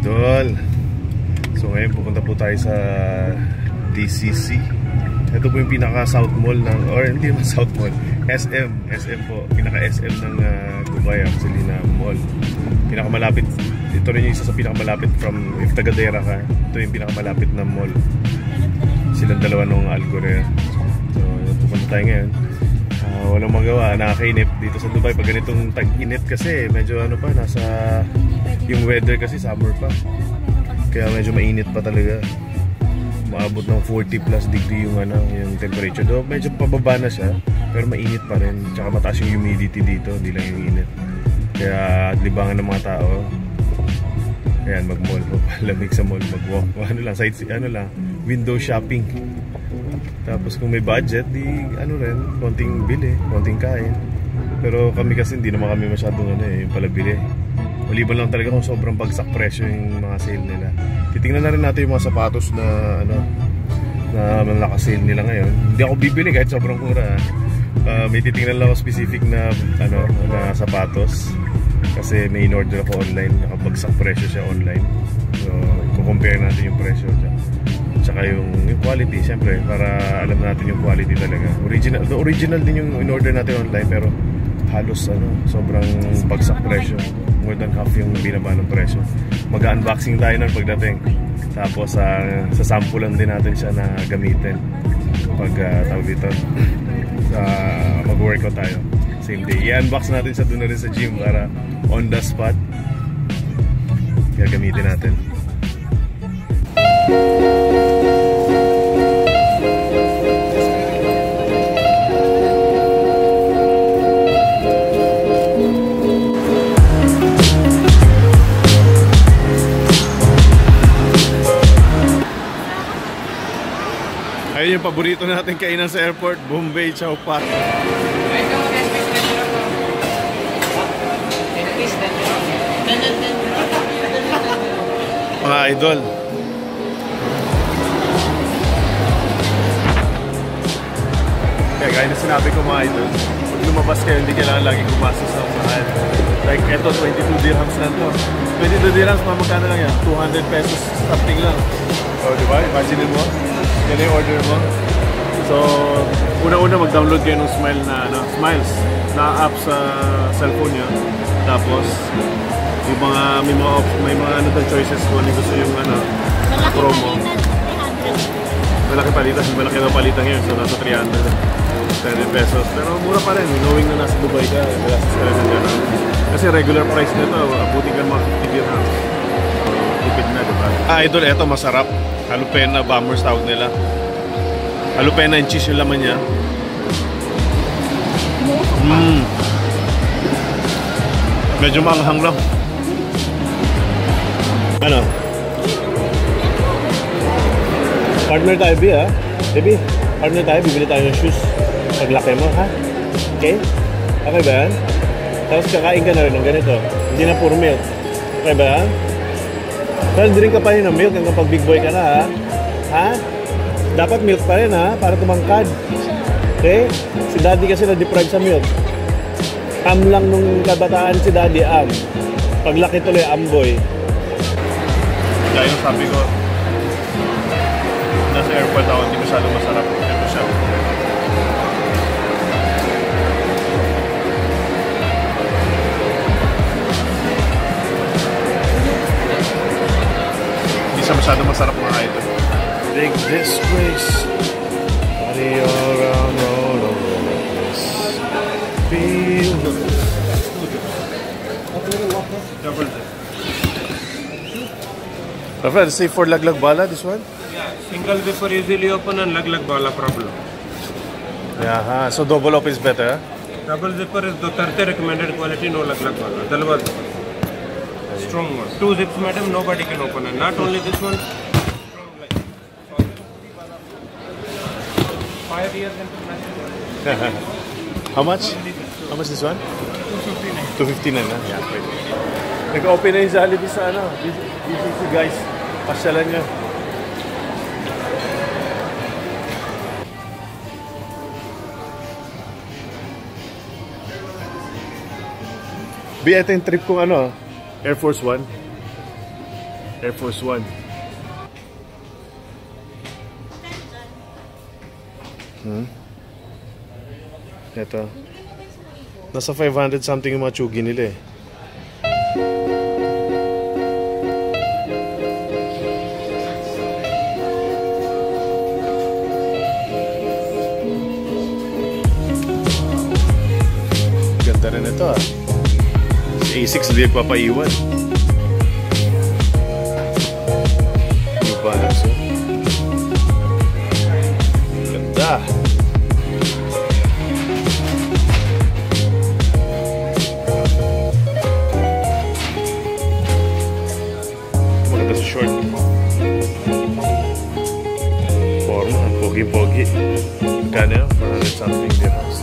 idol. So ngayon pupunta po tayo sa DCC. Ito po yung pinaka South Mall ng, or hindi naman South Mall, SM po, pinaka SM ng Dubai actually na mall. Pinakamalapit, ito rin yung isa sa pinakamalapit from, if taga Deira ka, ito yung pinakamalapit na mall. Silang dalawa ng Algoria. So pupunta tayo ngayon. Walang magawa, nakakainip dito sa Dubai pag ganitong tag-init kasi medyo ano pa, nasa yung weather kasi summer pa, kaya medyo mainit pa talaga, maabot ng 40 plus degree yung ano, yung temperature. Do medyo pababa na siya pero mainit pa rin, tsaka mataas yung humidity dito, hindi lang yung init, kaya libangan ng mga tao. Ayan, mag-mall, lamig sa mall, mag-walk, ano lang, window shopping. Tapos kung may budget, di ano rin, konting bili, konting kain. Pero kami kasi hindi naman kami masyadong yung palabili. Maliban lang talaga kung sobrang bagsak presyo yung mga sale nila. Titingnan na rin natin yung mga sapatos na na naka-sale nila ngayon. Hindi ako bibili kahit sobrang mura. May titingnan lang ako specific na na sapatos. Kasi may in-order ako online, nakabagsak presyo siya online. So, i-compare natin yung presyo tsaka yung quality, syempre, para alam natin yung quality talaga. Original din yung in-order natin online, pero halos sobrang bagsak presyo. More than half yung binaba ng presyo. Mag-unboxing tayo ng pagdating. Tapos sasampulan din natin siya na gamitin pag tawag dito. Mag-workout tayo same day. I-unbox natin siya doon na rin sa gym para on the spot gagamitin natin. Ayun yung paborito natin kainan sa airport, Bombay Chow Pat. Mga idol. Kaya gaya na sinabi ko mga idol, pag lumabas kayo hindi kailangan laging gumastos sa mahal. Like eto, 22 dirhams lang to. 22 dirhams, magkano lang yan? 200 pesos something lang. So diba, imagine mo, yan yung order mo. So una-una mag-download kayo ng Smiles na app sa cellphone nyo. Tapos yung may mga choices kung ano gusto yung promo. Malaki palitan, malaki na palitan ngayon, so nasa 300 pesos. Pero mura pa rin, knowing na nasa Dubai ka, malasas ka rin ng gano'n. Kasi regular price nito, abutin ka mga 50 dirhams. So, tipid na, diba? Idol, eto masarap. Jalapeno bombers tawag nila. Jalapeno and cheese yung laman niya. Medyo maanghang lang. Ano? Partner tayo, B, ha? Baby, partner tayo, bibili tayo ng shoes. Paglaki mo, ha? Okay? Okay ba yan? Tapos kakain ka na rin ng ganito. Hindi na puro milk. Okay ba yan? Pero drink ka pa rin ng milk hanggang pag big boy ka na, ha? Ha? Dapat milk pa rin, ha? Para tumangkad. Okay? Si daddy kasi na-deprive sa milk. Lang nung kabataan si daddy, paglaki tuloy, boy. Kaya yung sabi ko, nasa airport ako, hindi masyadong masarap. Ito siya. Hindi siya masyadong masarap mga ito. Dig this place, body all around, all over the place. Feel the Rafael, say for laglag bala, this one? Yeah, single zipper easily open and laglag bala problem. Yeah, so double up is better? Double zipper is the 30 recommended quality, no laglag bala. Dalwal strong one. 2 zips, madam, nobody can open. And not only this one, strong like 5 years international. How much? How much this one? 259. 259 na? Yeah, wait. Nag-open na yung Jollibee sa DCC guys. Pasyalan nyo. B, ito yung trip kong Air Force One. Air Force One. Ito. Nasa 500 something yung mga tsugi nila eh. Ganda rin ito ah. Si A6 hindi nagpapaiwan. New Balance oh. Ganda. Maganda sa short. Forma, pogi-pogi. Magkano yun? 400 something dirhams.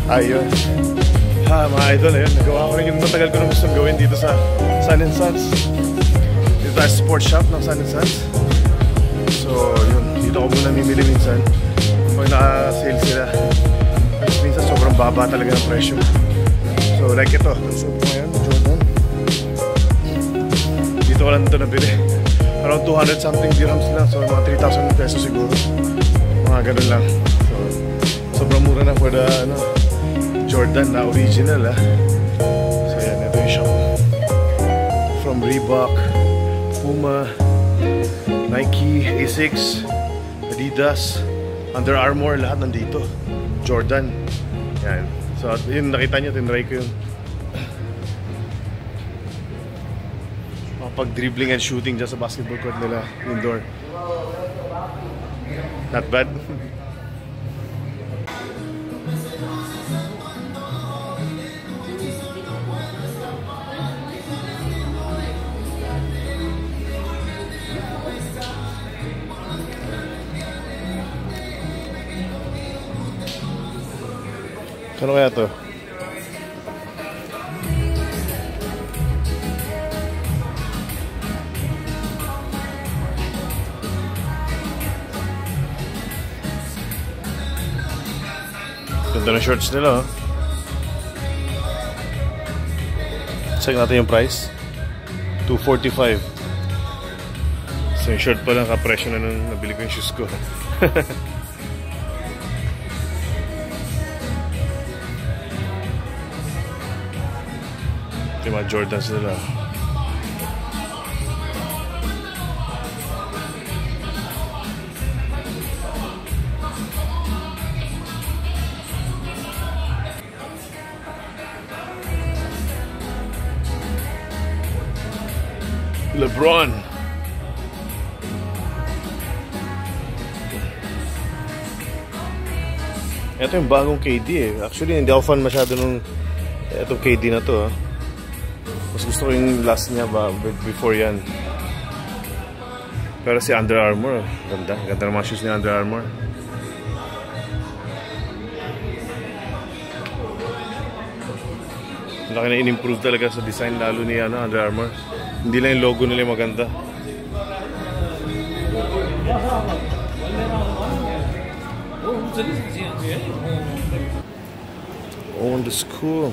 Ayun. Ha, mga idol, ayun. Nagawa ko rin yung matagal ko na gustong gawin dito sa Sun & Sons. Dito tayo sports shop ng Sun & Sons. So, yun. Dito ko muna mimili minsan. Pag naka-sale sila. Tapos minsan sobrang baba talaga ng presyo. So, like ito. Suot ko ngayon, Jordan. Dito ko lang ito nabili. Around 200 something dirhams lang. So, mga 3,000 pesos siguro. Mga ganun lang. So, sobrang mura na for the, Jordan na original ah. So yan, ito yung shop. From Reebok, Puma, Nike, A6, Adidas, Under Armour, lahat nandito. Jordan. Yan. So yun, nakita nyo, tinry ko yun. Makapag-dribbling and shooting dyan sa basketball court nila, indoor. Not bad. Ano kaya to? Ganda ng shorts nila, oh. Check natin yung price. 245. So yung short pa lang kapresyo na nung nabili ko yung shoes ko. Yung mga Jordans nila. LeBron. Ito yung bagong KD eh. Actually hindi ako fan masyado nung itong KD na to, ah. Mas gusto ko yung last niya ba before yan. Pero si Under Armour, ganda. Ganda ng mga shoes ni Under Armour. Laki na in-improve talaga sa design lalo ni Under Armour. Hindi lang yung logo nila maganda. Oh, and it's cool.